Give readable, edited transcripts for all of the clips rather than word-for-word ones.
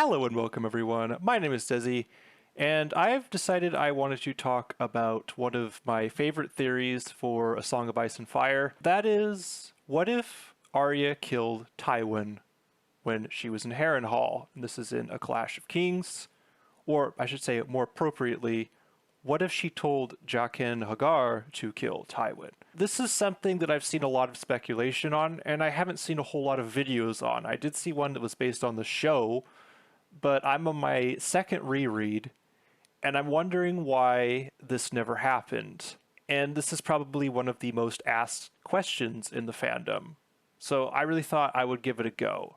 Hello and welcome everyone. My name is Desi, and I've decided I wanted to talk about one of my favorite theories for A Song of Ice and Fire. That is, what if Arya killed Tywin when she was in Harrenhall? And this is in A Clash of Kings, or I should say more appropriately, what if she told Jaqen H'ghar to kill Tywin? This is something that I've seen a lot of speculation on, and I haven't seen a whole lot of videos on. I did see one that was based on the show, but I'm on my second reread, and I'm wondering why this never happened. And this is probably one of the most asked questions in the fandom. So I really thought I would give it a go.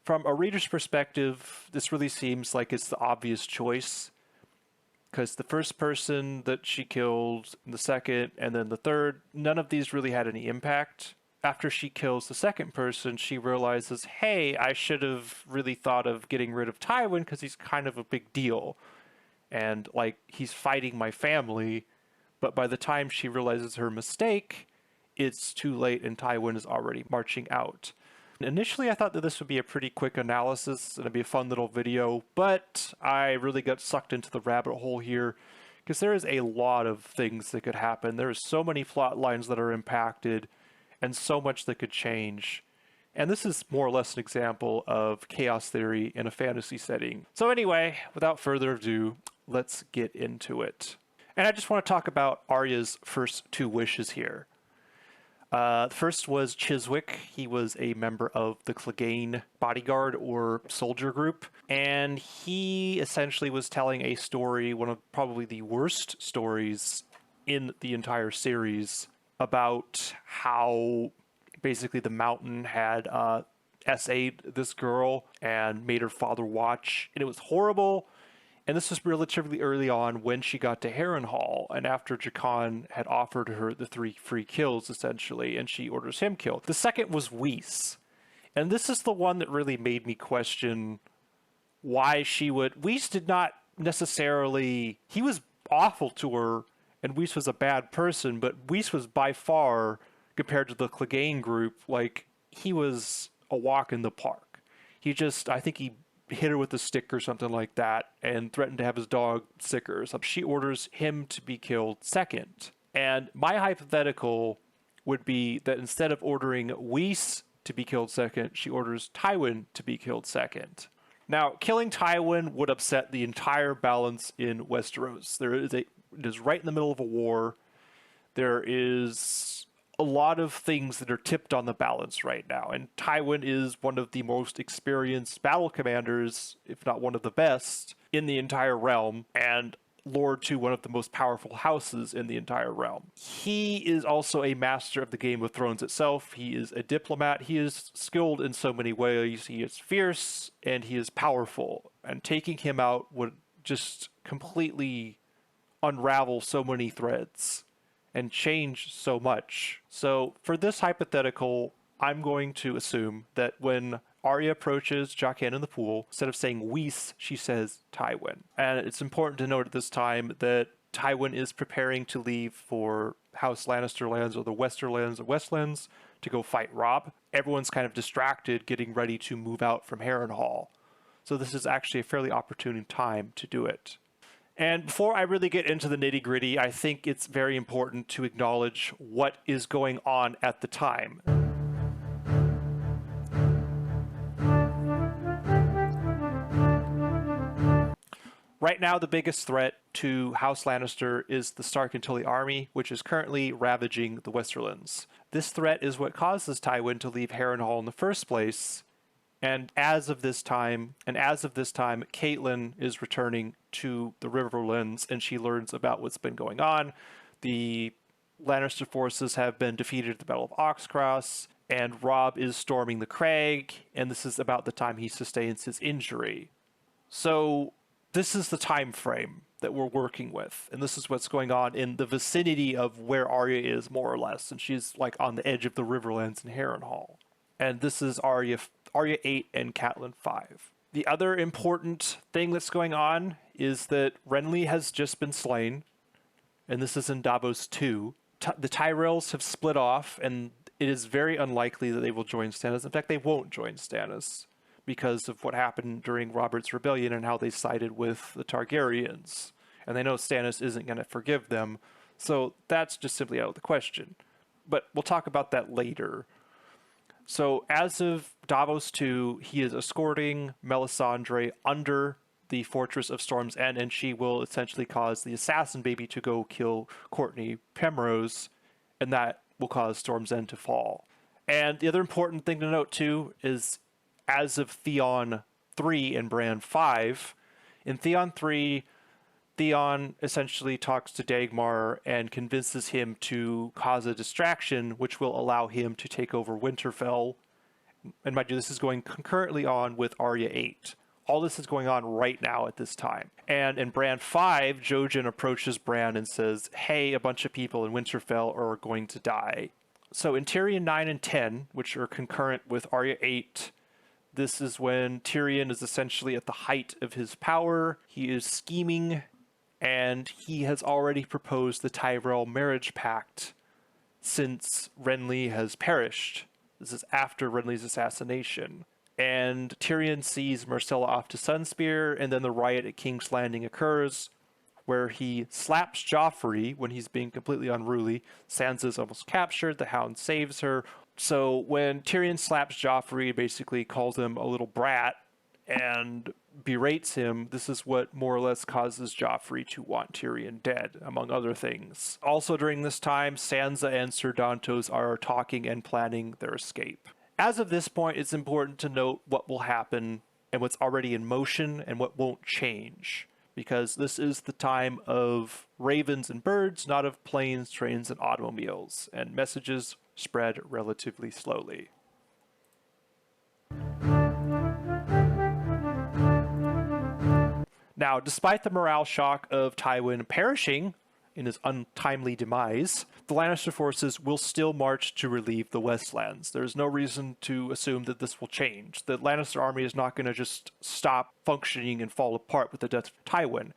From a reader's perspective, this really seems like it's the obvious choice, because the first person that she killed, the second, and then the third, none of these really had any impact. After she kills the second person, she realizes, hey, I should have really thought of getting rid of Tywin because he's kind of a big deal. And, like, he's fighting my family. But by the time she realizes her mistake, it's too late and Tywin is already marching out. Initially, I thought that this would be a pretty quick analysis and it'd be a fun little video, but I really got sucked into the rabbit hole here because there is a lot of things that could happen. There are so many plot lines that are impacted and so much that could change. And this is more or less an example of chaos theory in a fantasy setting. So anyway, without further ado, let's get into it. And I just want to talk about Arya's first two wishes here. The first was Chiswick. He was a member of the Clegane bodyguard or soldier group, and he essentially was telling a story, one of probably the worst stories in the entire series, about how basically the Mountain had SA'd this girl and made her father watch, and it was horrible. And this was relatively early on when she got to Harrenhall, and after Jaqen had offered her the 3 free kills, essentially, and she orders him killed. The second was Weese, and this is the one that really made me question why she would... Weese did not necessarily... He was awful to her, and Weese was a bad person, but Weese was by far, compared to the Clegane group, like, he was a walk in the park. He just... I think he hit her with a stick or something like that and threatened to have his dog sick or something. She orders him to be killed second. And my hypothetical would be that instead of ordering Weese to be killed second, she orders Tywin to be killed second. Now, killing Tywin would upset the entire balance in Westeros. It is right in the middle of a war. There is a lot of things that are tipped on the balance right now, and Tywin is one of the most experienced battle commanders, if not one of the best, in the entire realm, and lord to one of the most powerful houses in the entire realm. He is also a master of the Game of Thrones itself. He is a diplomat. He is skilled in so many ways. He is fierce, and he is powerful, and taking him out would just completely unravel so many threads and change so much. So for this hypothetical, I'm going to assume that when Arya approaches Jaqen in the pool, instead of saying Weese, she says Tywin. And it's important to note at this time that Tywin is preparing to leave for House Lannister lands, or the Westerlands or Westlands, to go fight Robb. Everyone's kind of distracted, getting ready to move out from Harrenhal. So this is actually a fairly opportune time to do it. And before I really get into the nitty-gritty, I think it's very important to acknowledge what is going on at the time. Right now, the biggest threat to House Lannister is the Stark and Tully army, which is currently ravaging the Westerlands. This threat is what causes Tywin to leave Harrenhal in the first place. And as of this time, Catelyn is returning to the Riverlands, and she learns about what's been going on. The Lannister forces have been defeated at the Battle of Oxcross, and Robb is storming the Crag, and this is about the time he sustains his injury. So this is the time frame that we're working with, and this is what's going on in the vicinity of where Arya is, more or less, and she's like on the edge of the Riverlands in Harrenhal. And this is Arya 8 and Catelyn 5. The other important thing that's going on is that Renly has just been slain, and this is in Davos 2. The Tyrells have split off, and it is very unlikely that they will join Stannis. In fact, they won't join Stannis, because of what happened during Robert's Rebellion and how they sided with the Targaryens. And they know Stannis isn't going to forgive them, so that's just simply out of the question. But we'll talk about that later. So as of Davos 2, he is escorting Melisandre under the Fortress of Storm's End, and she will essentially cause the assassin baby to go kill Courtney Penrose, and that will cause Storm's End to fall. And the other important thing to note too is, as of Theon 3 and Bran 5, in Theon 3, Theon essentially talks to Dagmar and convinces him to cause a distraction, which will allow him to take over Winterfell. And mind you, this is going concurrently on with Arya 8. All this is going on right now at this time. And in Bran 5, Jojen approaches Bran and says, hey, a bunch of people in Winterfell are going to die. So in Tyrion 9 and 10, which are concurrent with Arya 8, this is when Tyrion is essentially at the height of his power. He is scheming, and he has already proposed the Tyrell marriage pact since Renly has perished. This is after Renly's assassination. And Tyrion sees Myrcella off to Sunspear, and then the riot at King's Landing occurs, where he slaps Joffrey when he's being completely unruly. Sansa's almost captured, the Hound saves her. So when Tyrion slaps Joffrey, basically calls him a little brat and berates him, this is what more or less causes Joffrey to want Tyrion dead, among other things. Also during this time, Sansa and Ser Dantos are talking and planning their escape. As of this point, it's important to note what will happen and what's already in motion and what won't change, because this is the time of ravens and birds, not of planes, trains, and automobiles, and messages spread relatively slowly. Now, despite the morale shock of Tywin perishing in his untimely demise, the Lannister forces will still march to relieve the Westlands. There's no reason to assume that this will change. The Lannister army is not going to just stop functioning and fall apart with the death of Tywin.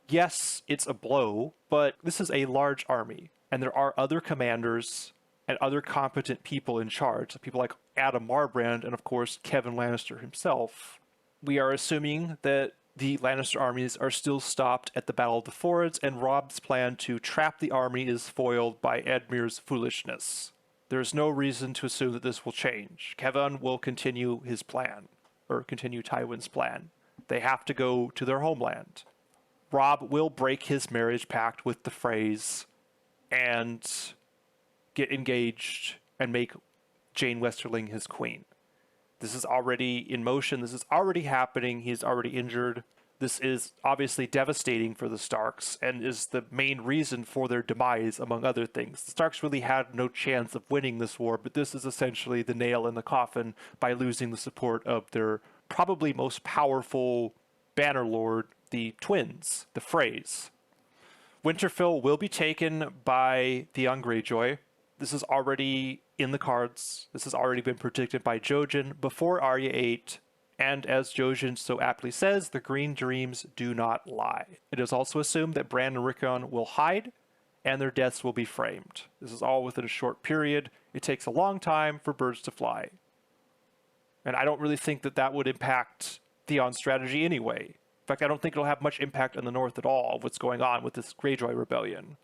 Yes, it's a blow, but this is a large army, and there are other commanders and other competent people in charge, people like Adam Marbrand and, of course, Kevin Lannister himself. We are assuming that the Lannister armies are still stopped at the Battle of the Fords, and Robb's plan to trap the army is foiled by Edmure's foolishness. There is no reason to assume that this will change. Kevin will continue his plan, or continue Tywin's plan. They have to go to their homeland. Robb will break his marriage pact with the Freys and get engaged and make Jane Westerling his queen. This is already in motion. This is already happening. He's already injured. This is obviously devastating for the Starks and is the main reason for their demise, among other things. The Starks really had no chance of winning this war, but this is essentially the nail in the coffin by losing the support of their probably most powerful bannerlord, the twins, the Freys. Winterfell will be taken by the Young Greyjoy. This is already in the cards. This has already been predicted by Jojen before Arya 8, and as Jojen so aptly says, the green dreams do not lie. It is also assumed that Bran and Rickon will hide, and their deaths will be framed. This is all within a short period. It takes a long time for birds to fly. And I don't really think that that would impact Theon's strategy anyway. In fact, I don't think it'll have much impact on the north at all of what's going on with this Greyjoy rebellion.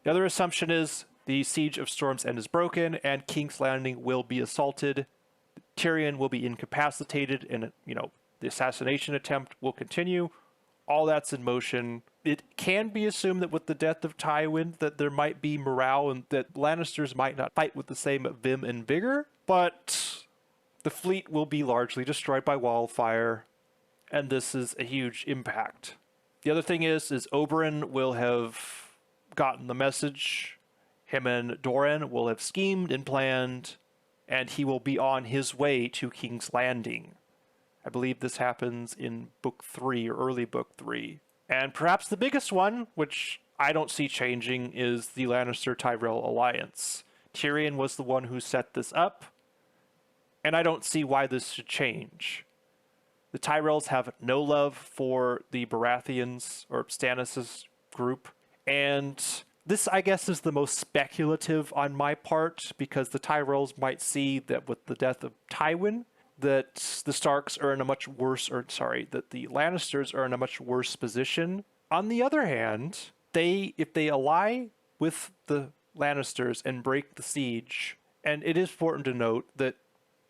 The other assumption is the siege of Storm's End is broken, and King's Landing will be assaulted. Tyrion will be incapacitated, and the assassination attempt will continue. All that's in motion. It can be assumed that with the death of Tywin, that there might be morale, and that Lannisters might not fight with the same vim and vigor. But the fleet will be largely destroyed by wildfire, and this is a huge impact. The other thing is Oberyn will have gotten the message. Him and Doran will have schemed and planned, and he will be on his way to King's Landing. I believe this happens in Book 3, or early Book 3. And perhaps the biggest one, which I don't see changing, is the Lannister-Tyrell alliance. Tyrion was the one who set this up, and I don't see why this should change. The Tyrells have no love for the Baratheons, or Stannis' group, and this, I guess, is the most speculative on my part, because the Tyrells might see that with the death of Tywin, that the Starks are in a much worse, or sorry, that the Lannisters are in a much worse position. On the other hand, if they ally with the Lannisters and break the siege, and it is important to note that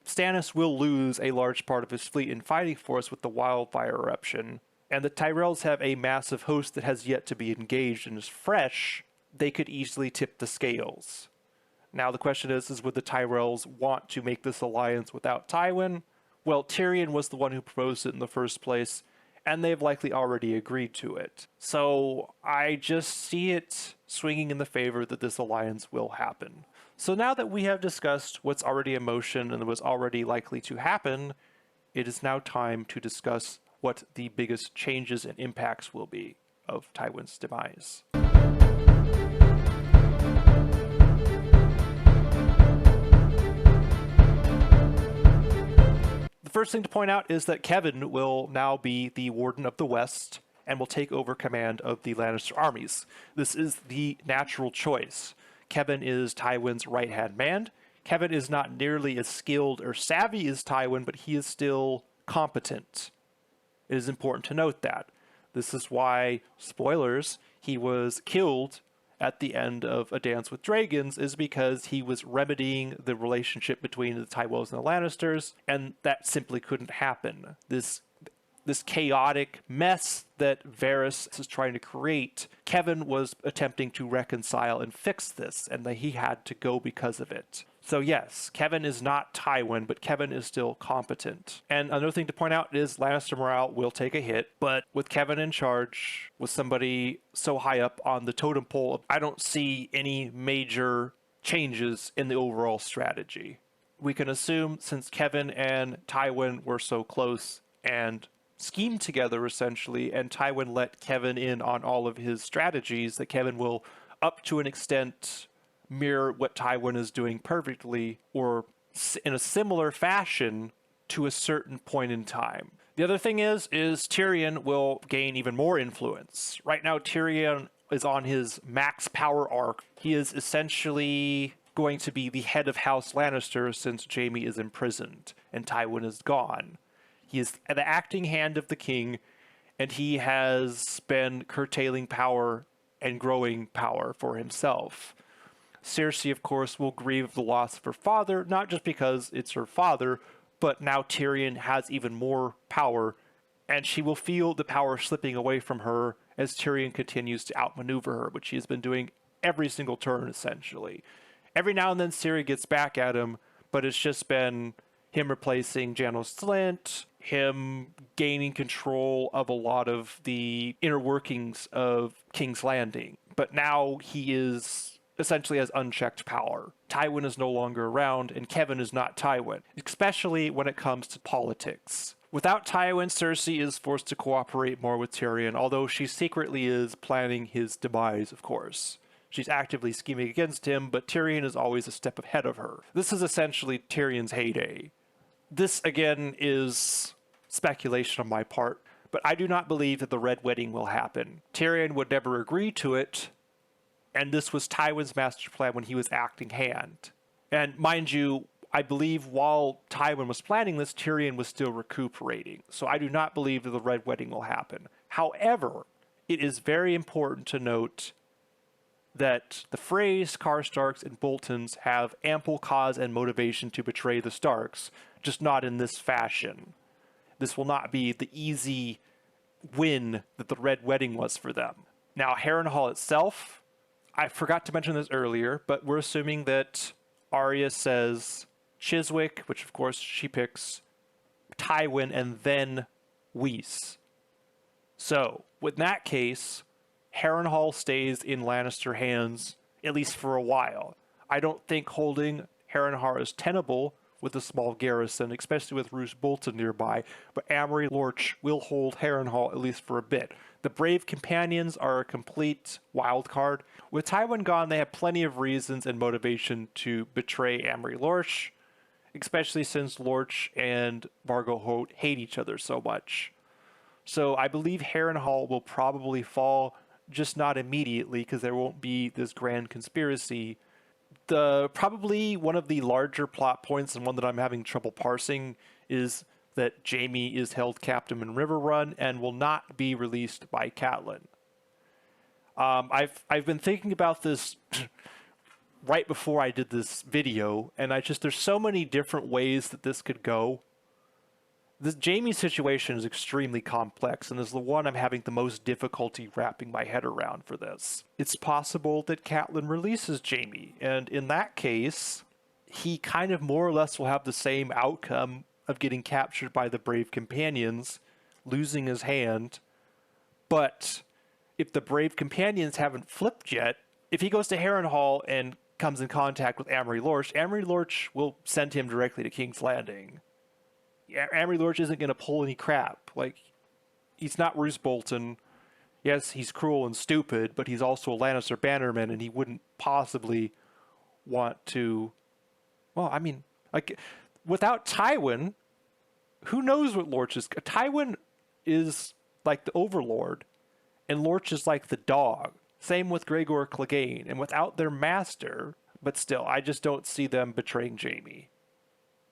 Stannis will lose a large part of his fleet in fighting force with the wildfire eruption, and the Tyrells have a massive host that has yet to be engaged and is fresh, they could easily tip the scales. Now the question is would the Tyrells want to make this alliance without Tywin? Well, Tyrion was the one who proposed it in the first place, and they've likely already agreed to it. So I just see it swinging in the favor that this alliance will happen. So now that we have discussed what's already in motion and what's already likely to happen, it is now time to discuss what the biggest changes and impacts will be of Tywin's demise. The first thing to point out is that Kevin will now be the Warden of the West and will take over command of the Lannister armies. This is the natural choice. Kevin is Tywin's right-hand man. Kevin is not nearly as skilled or savvy as Tywin, but he is still competent. It is important to note that. This is why, spoilers, he was killed at the end of A Dance with Dragons, is because he was remedying the relationship between the Tyrells and the Lannisters, and that simply couldn't happen. This chaotic mess that Varys is trying to create, Kevin was attempting to reconcile and fix this, and that he had to go because of it. So yes, Kevin is not Tywin, but Kevin is still competent. And another thing to point out is Lannister morale will take a hit, but with Kevin in charge, with somebody so high up on the totem pole, I don't see any major changes in the overall strategy. We can assume, since Kevin and Tywin were so close and schemed together essentially, and Tywin let Kevin in on all of his strategies, that Kevin will, up to an extent, mirror what Tywin is doing perfectly, or in a similar fashion to a certain point in time. The other thing is Tyrion will gain even more influence. Right now, Tyrion is on his max power arc. He is essentially going to be the head of House Lannister since Jaime is imprisoned and Tywin is gone. He is the acting hand of the king, and he has been curtailing power and growing power for himself. Cersei, of course, will grieve the loss of her father, not just because it's her father, but now Tyrion has even more power, and she will feel the power slipping away from her as Tyrion continues to outmaneuver her, which he has been doing every single turn, essentially. Every now and then Ciri gets back at him, but it's just been him replacing Janos Slynt, him gaining control of a lot of the inner workings of King's Landing. But now he is essentially has unchecked power. Tywin is no longer around, and Kevin is not Tywin, especially when it comes to politics. Without Tywin, Cersei is forced to cooperate more with Tyrion, although she secretly is planning his demise, of course. She's actively scheming against him, but Tyrion is always a step ahead of her. This is essentially Tyrion's heyday. This, again, is speculation on my part, but I do not believe that the Red Wedding will happen. Tyrion would never agree to it, and this was Tywin's master plan when he was acting hand. And mind you, I believe while Tywin was planning this, Tyrion was still recuperating. So I do not believe that the Red Wedding will happen. However, it is very important to note that the Freys, Karstarks, and Boltons have ample cause and motivation to betray the Starks, just not in this fashion. This will not be the easy win that the Red Wedding was for them. Now, Harrenhal itself, I forgot to mention this earlier, but we're assuming that Arya says Chiswick, which of course she picks, Tywin, and then Weese. So, with that case, Harrenhal stays in Lannister hands, at least for a while. I don't think holding Harrenhal is tenable with a small garrison, especially with Roose Bolton nearby, but Amory Lorch will hold Harrenhal at least for a bit. The Brave Companions are a complete wild card. With Tywin gone, they have plenty of reasons and motivation to betray Amory Lorch, especially since Lorch and Vargo Hoat hate each other so much. So I believe Harrenhal will probably fall, just not immediately, because there won't be this grand conspiracy. Probably one of the larger plot points, and one that I'm having trouble parsing, is that Jaime is held captive in Riverrun and will not be released by Catelyn. I've been thinking about this right before I did this video, and there's so many different ways that this could go. This Jaime situation is extremely complex, and is the one I'm having the most difficulty wrapping my head around for this. It's possible that Catelyn releases Jaime, and in that case, he kind of more or less will have the same outcome of getting captured by the Brave Companions, losing his hand. But if the Brave Companions haven't flipped yet, if he goes to Harrenhall and comes in contact with Amory Lorch will send him directly to King's Landing. Amory Lorch isn't going to pull any crap. Like, he's not Roose Bolton. Yes, he's cruel and stupid, but he's also a Lannister bannerman, and he wouldn't possibly want to... Well, I mean, like, without Tywin, who knows what Lorch is... Tywin is like the overlord, and Lorch is like the dog. Same with Gregor Clegane, and without their master, but still, I just don't see them betraying Jaime.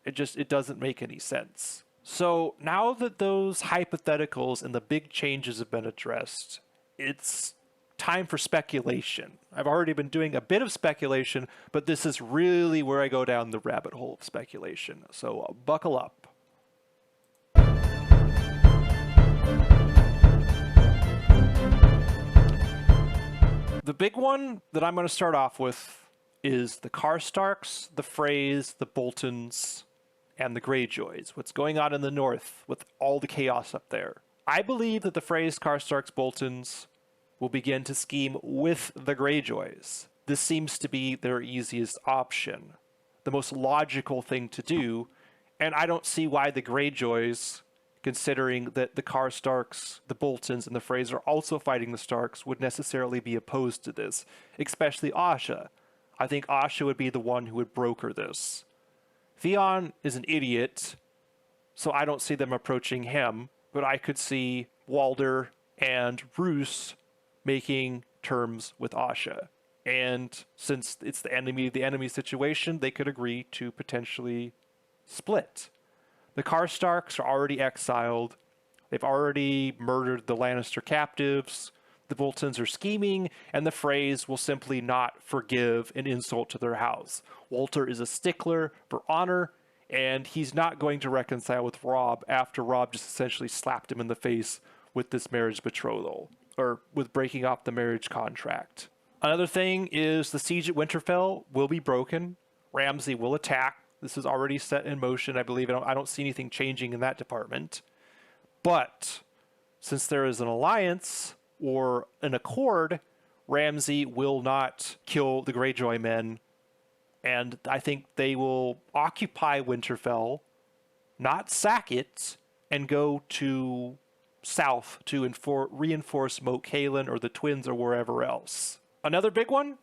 It doesn't make any sense. So now that those hypotheticals and the big changes have been addressed, it's time for speculation. I've already been doing a bit of speculation, but this is really where I go down the rabbit hole of speculation. So buckle up. The big one that I'm going to start off with is the Karstarks, the Freys, the Boltons, and the Greyjoys. What's going on in the north with all the chaos up there. I believe that the Freys, Karstarks, Boltons will begin to scheme with the Greyjoys. This seems to be their easiest option, the most logical thing to do, and I don't see why the Greyjoys, considering that the Karstarks, the Boltons, and the Freys are also fighting the Starks, would necessarily be opposed to this, especially Asha. I think Asha would be the one who would broker this. Theon is an idiot, so I don't see them approaching him, but I could see Walder and Roose making terms with Asha. And since it's the enemy situation, they could agree to potentially split. The Karstarks are already exiled. They've already murdered the Lannister captives. The Boltons are scheming, and the Freys will simply not forgive an insult to their house. Walter is a stickler for honor, and he's not going to reconcile with Robb after Robb just essentially slapped him in the face with this marriage betrothal, or with breaking off the marriage contract. Another thing is the siege at Winterfell will be broken. Ramsay will attack. This is already set in motion, I believe. I don't see anything changing in that department. But since there is an alliance or an accord, Ramsay will not kill the Greyjoy men, and I think they will occupy Winterfell, not sack it, and go to south to reinforce Moat Cailin or the Twins or wherever else. Another big one,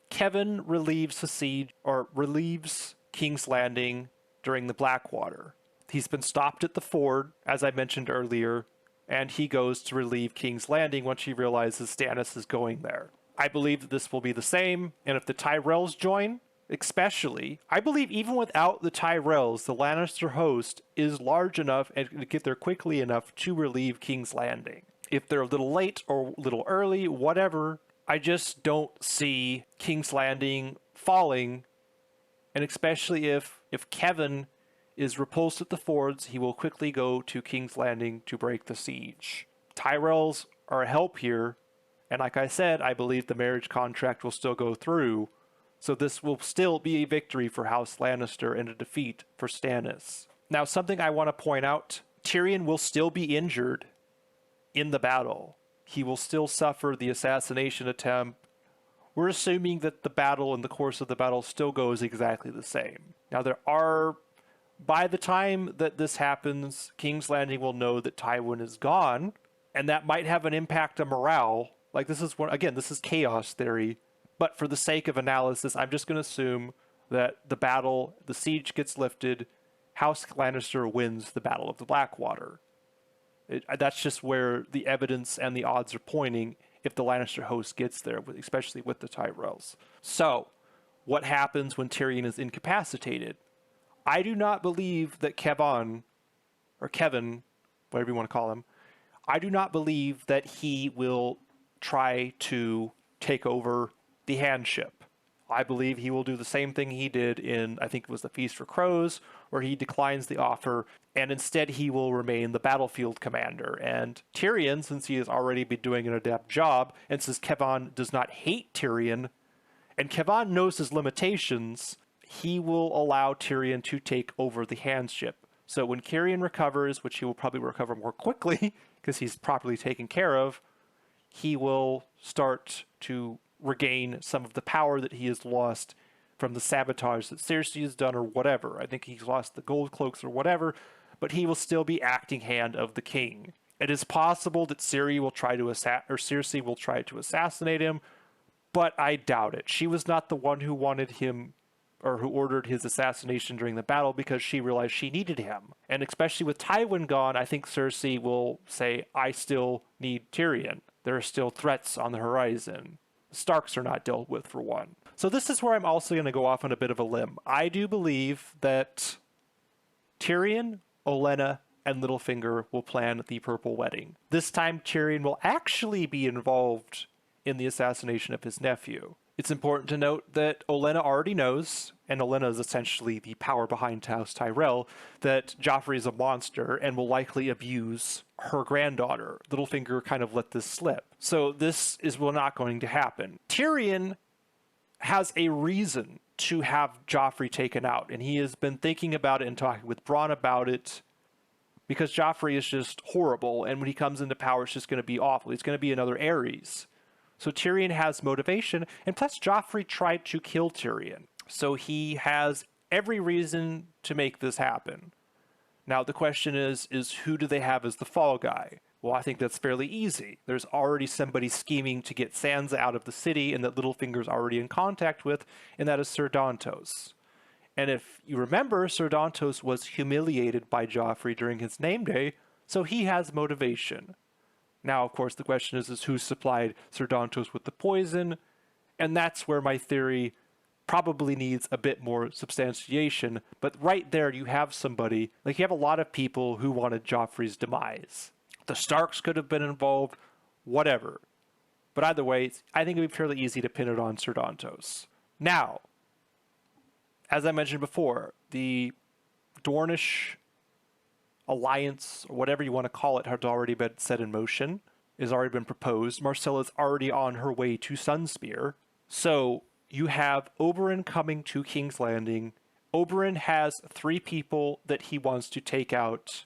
Kevan relieves the siege, or relieves King's Landing during the Blackwater. He's been stopped at the ford, as I mentioned earlier, and he goes to relieve King's Landing once he realizes Stannis is going there. I believe that this will be the same, and if the Tyrells join, especially, I believe even without the Tyrells, the Lannister host is large enough and get there quickly enough to relieve King's Landing. If they're a little late or a little early, whatever, I just don't see King's Landing falling, and especially if Kevan is repulsed at the fords, he will quickly go to King's Landing to break the siege. Tyrells are a help here, and like I said, I believe the marriage contract will still go through, so this will still be a victory for House Lannister and a defeat for Stannis. Now, something I want to point out, Tyrion will still be injured in the battle. He will still suffer the assassination attempt. We're assuming that the battle and the course of the battle still goes exactly the same. Now, by the time that this happens, King's Landing will know that Tywin is gone, and that might have an impact on morale. Like, this is chaos theory, but for the sake of analysis, I'm just going to assume that the siege gets lifted, House Lannister wins the Battle of the Blackwater. That's just where the evidence and the odds are pointing if the Lannister host gets there, especially with the Tyrells. So, what happens when Tyrion is incapacitated? I do not believe that Kevan or Kevin, whatever you want to call him, I do not believe that he will try to take over the handship. I believe he will do the same thing he did in, I think it was the Feast for Crows, where he declines the offer, and instead he will remain the battlefield commander. And Tyrion, since he has already been doing an adept job, and since Kevin does not hate Tyrion, and Kevin knows his limitations, he will allow Tyrion to take over the handship. So when Tyrion recovers, which he will probably recover more quickly, because he's properly taken care of, he will start to regain some of the power that he has lost from the sabotage that Cersei has done or whatever. I think he's lost the gold cloaks or whatever, but he will still be acting hand of the king. It is possible that Cersei will try to assassinate him, but I doubt it. She was not the one who wanted him or who ordered his assassination during the battle because she realized she needed him. And especially with Tywin gone, I think Cersei will say, I still need Tyrion. There are still threats on the horizon. Starks are not dealt with, for one. So this is where I'm also going to go off on a bit of a limb. I do believe that Tyrion, Olenna, and Littlefinger will plan the Purple Wedding. This time Tyrion will actually be involved in the assassination of his nephew. It's important to note that Olenna already knows, and Olenna is essentially the power behind House Tyrell, that Joffrey is a monster and will likely abuse her granddaughter. Littlefinger kind of let this slip. So this is not going to happen. Tyrion has a reason to have Joffrey taken out, and he has been thinking about it and talking with Bronn about it because Joffrey is just horrible, and when he comes into power, it's just going to be awful. He's going to be another Ares. So Tyrion has motivation, and plus Joffrey tried to kill Tyrion. So he has every reason to make this happen. Now the question is who do they have as the fall guy? Well, I think that's fairly easy. There's already somebody scheming to get Sansa out of the city and that Littlefinger's already in contact with, and that is Ser Dontos. And if you remember, Ser Dontos was humiliated by Joffrey during his name day, so he has motivation. Now, of course, the question is who supplied Ser Dontos with the poison, and that's where my theory probably needs a bit more substantiation, but right there you have somebody, like you have a lot of people who wanted Joffrey's demise. The Starks could have been involved, whatever. But either way, I think it would be fairly easy to pin it on Ser Dontos. Now, as I mentioned before, the Dornish alliance, or whatever you want to call it, has already been set in motion, has already been proposed. Marcella's already on her way to Sunspear. So you have Oberyn coming to King's Landing. Oberyn has 3 people that he wants to take out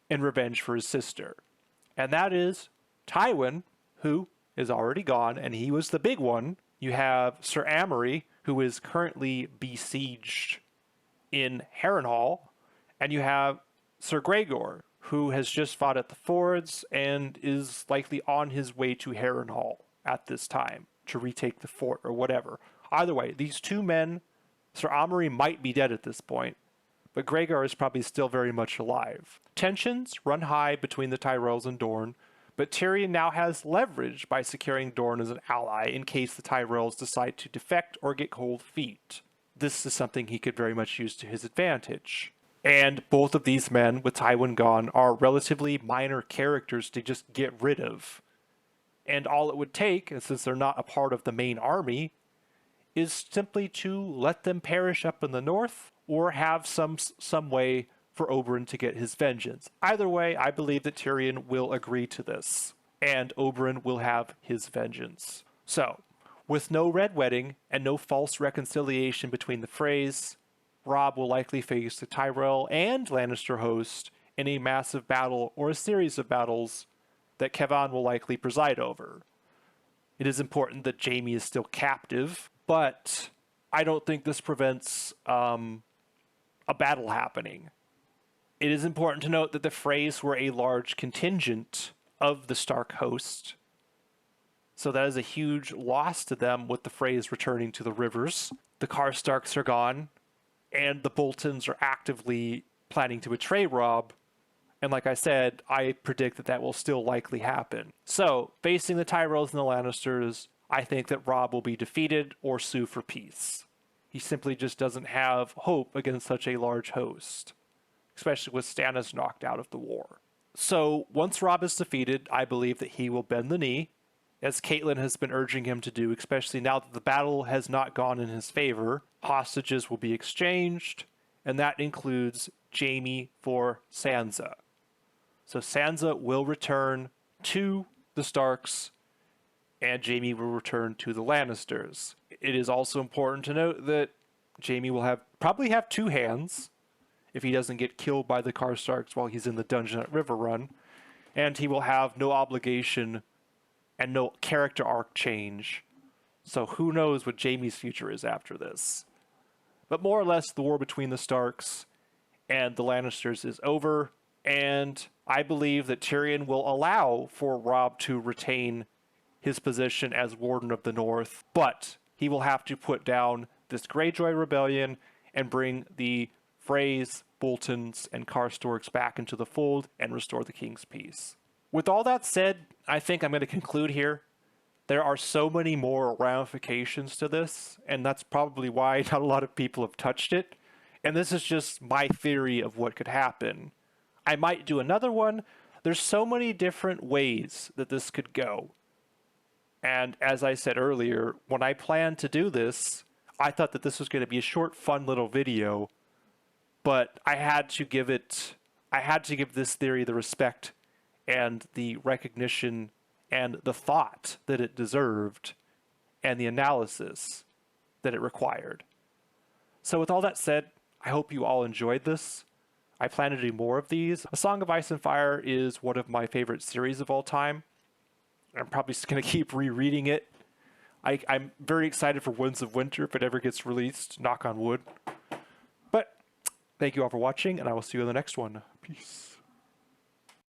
in revenge for his sister. And that is Tywin, who is already gone, and he was the big one. You have Sir Amory, who is currently besieged in Harrenhall. And you have Sir Gregor, who has just fought at the fords and is likely on his way to Harrenhall at this time to retake the fort or whatever. Either way, these 2 men, Sir Amory might be dead at this point, but Gregor is probably still very much alive. Tensions run high between the Tyrells and Dorne, but Tyrion now has leverage by securing Dorne as an ally in case the Tyrells decide to defect or get cold feet. This is something he could very much use to his advantage. And both of these men, with Tywin gone, are relatively minor characters to just get rid of. And all it would take, and since they're not a part of the main army, is simply to let them perish up in the north, or have some way for Oberyn to get his vengeance. Either way, I believe that Tyrion will agree to this, and Oberyn will have his vengeance. So, with no Red Wedding, and no false reconciliation between the Freys, Robb will likely face the Tyrell and Lannister host in a massive battle or a series of battles that Kevin will likely preside over. It is important that Jaime is still captive, but I don't think this prevents a battle happening. It is important to note that the Freys were a large contingent of the Stark host, so that is a huge loss to them with the Freys returning to the rivers. The Karstarks are gone, and the Boltons are actively planning to betray Robb. And like I said, I predict that that will still likely happen. So, facing the Tyrells and the Lannisters, I think that Robb will be defeated or sue for peace. He simply just doesn't have hope against such a large host. especially with Stannis knocked out of the war. So once Robb is defeated, I believe that he will bend the knee, as Catelyn has been urging him to do, especially now that the battle has not gone in his favor. Hostages will be exchanged, and that includes Jaime for Sansa. So Sansa will return to the Starks, and Jaime will return to the Lannisters. It is also important to note that Jaime will probably have two hands if he doesn't get killed by the Karstarks while he's in the dungeon at Riverrun, and he will have no obligation and no character arc change. So who knows what Jaime's future is after this. But more or less, the war between the Starks and the Lannisters is over, and I believe that Tyrion will allow for Robb to retain his position as Warden of the North, but he will have to put down this Greyjoy rebellion and bring the Freys, Boltons, and Karstarks back into the fold and restore the King's peace. With all that said, I think I'm going to conclude here. There are so many more ramifications to this, and that's probably why not a lot of people have touched it. And this is just my theory of what could happen. I might do another one. There's so many different ways that this could go. And as I said earlier, when I planned to do this, I thought that this was going to be a short, fun little video, but I had to give this theory the respect and the recognition and the thought that it deserved and the analysis that it required. So with all that said, I hope you all enjoyed this. I plan to do more of these. A Song of Ice and Fire is one of my favorite series of all time. I'm probably just going to keep rereading it. I'm very excited for Winds of Winter if it ever gets released, knock on wood. But thank you all for watching, and I will see you in the next one. Peace.